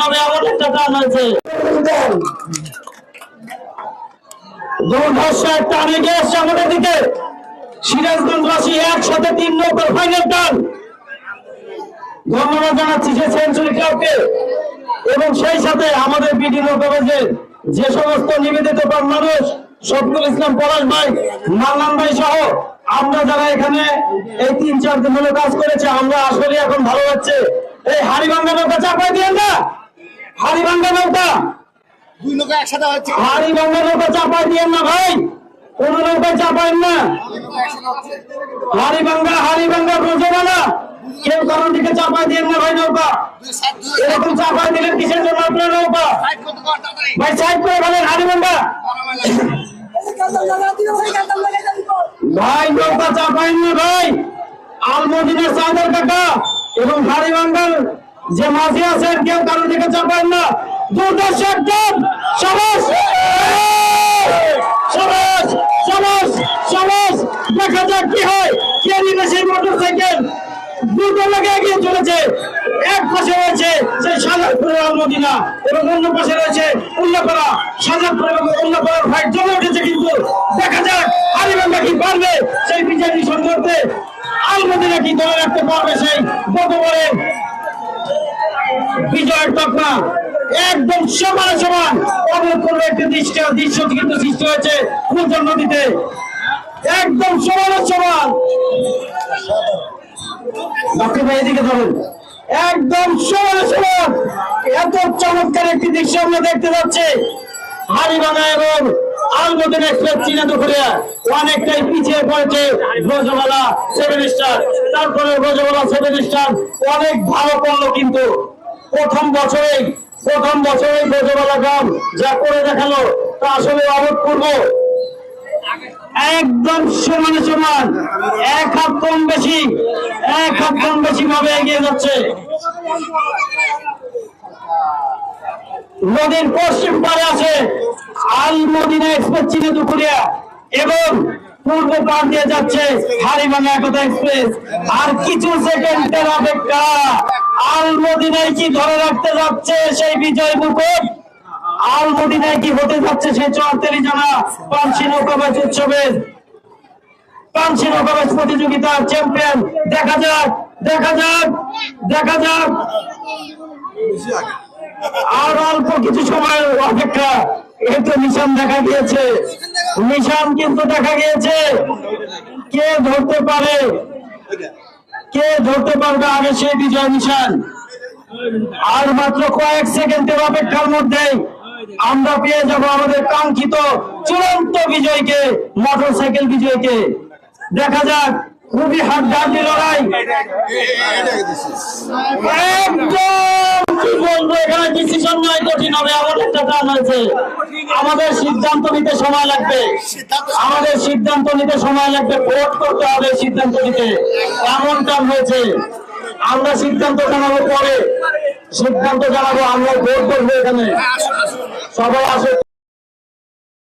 হবে এমন একটা টান হয়েছে। দুর্ধর্ষ একটা আগে এসছে আমাদের দিকে। সিরাজগঞ্জবাসী একসাথে 3 নৌকার ফাইনাল টান। ধন্যবাদ জানাচ্ছি সেই সেঞ্চুরি ক্লাবকে এবং সেই সাথে আমাদের পিডি নৌকাবাজের যে সমস্ত নিবেদিত প্রাণ মানুষ শফিকুল ইসলাম পলাশ ভাই, মান্নান ভাই সহ আমরা যারা এখানে এই 3-4 দিন হলো কাজ করেছে, আমরা আসলে এখন ভালো লাগছে। এই হাড়িভাঙ্গা নৌকা চাপাই দিয়ে না, হাড়িভাঙ্গা নৌকা, দুই নৌকা একসাথে হচ্ছে। হাড়িভাঙ্গা নৌকা চাপাই দিয়ে না ভাই, কোন নৌকা চাপাই না। হাড়িভাঙ্গা রোজবালা কেউ কারণ দিকে চাপাই দিয়ে না ভাই নৌকা। এরকম চাপাই দিলেন কিসের জন্য আপনার নৌকা? ভাই সাইড করে বলেন হাড়িভাঙ্গা ভাই নৌকা চাপাই না ভাই। আলমদিনের সাইদার কাকা এবং হাড়িভাঙ্গার যে মাঝি আছেন কেউ কারণ দিকে চাপাই না। দুর্দর্শ একদম সাবাস সাবাস সাবাস সাবাস। দেখা যাক কি হয়, কে নিবে সেই মোটরসাইকেল। দ্রুত লাগে এগিয়ে চলেছে। এক পাশে রয়েছে সেই শাহজাদপুরের আলমদিনা এবং অন্য পাশে রয়েছে উল্লাপাড়া। শাহজাদপুর এবং উল্লাপাড়ার ফাইট জমে উঠেছে, কিন্তু দেখা যাক হাড়িভাঙ্গা কি পারবে সেই বিজয় নিশান করতে, আলমদিনা কি ধরে রাখতে পারবে সেই গতবারের বিজয়ের তকমা। একদম সমান সমান অবলম্বন একটি দৃশ্য কিন্তু সৃষ্টি হয়েছে ফুলচর নদীতে। একদম সমান সমান ডক্টর ভাই এদিকে ধরুন, একদম সমান সমান এত চমৎকার একটি দৃশ্য আমরা দেখতে পাচ্ছি। হাড়িভাঙ্গা এবং আলমদিনা এক্সপ্রেস চিনাদুখুলিয়া অনেকটাই পিছিয়ে পড়েছে ব্রজবালা 7 স্টার। তারপরে ব্রজবালা 7 স্টার অনেক ভালো করলো, কিন্তু প্রথম বছরেই ব্রজবালা গ্রাম যা করে দেখালো তা আসলে অভূতপূর্ব। একদম সমান সমান, এক হাত কম বেশি ভাবে এগিয়ে যাচ্ছে। নদীর পশ্চিম পারে আছে আলমদিনা এক্সপ্রেস চিনাদুখুলিয়া এবং পূর্ব পার দিয়ে যাচ্ছে হাড়িভাঙ্গা একতা এক্সপ্রেস। আর কিছু সেকেন্ডের অপেক্ষা, আলমদিনায় কি ধরে রাখতে যাচ্ছে সেই বিজয় মুকুট? আলমদিনায় কি হতে যাচ্ছে সেই 74 জানা পাঞ্চি নৌকাবাজ উৎসবের পাঞ্চি নৌকাবাজ প্রতিযোগিতার চ্যাম্পিয়ন? দেখা যাক দেখা যাক দেখা যাক। আর অল্প কিছু সময়ের অপেক্ষা। এই তো নিশান দেখা গিয়েছে, নিশান কিন্তু দেখা গিয়েছে। কে ধরতে পারবে আগে সেই বিজয় নিশান? আর মাত্র কয়েক সেকেন্ডের অপেক্ষার মধ্যেই আমরা পেয়ে যাব আমাদের কাঙ্ক্ষিত চূড়ান্ত বিজয়কে, মোটরসাইকেল বিজয়কে। দেখা যাক, খুবই হাড্ডাহাড্ডি লড়াই। একদম কি বলবো, এখানে ডিসিশন নয় কঠিন হবে এমন একটা টান হয়েছে। আমাদের সিদ্ধান্ত নিতে সময় লাগবে, ভোট করতে হবে সিদ্ধান্ত নিতে, এমন টান হয়েছে। আমরা সিদ্ধান্ত জানাবো পরে, আমরা ভোট করবো এখানে। সবাই আসে।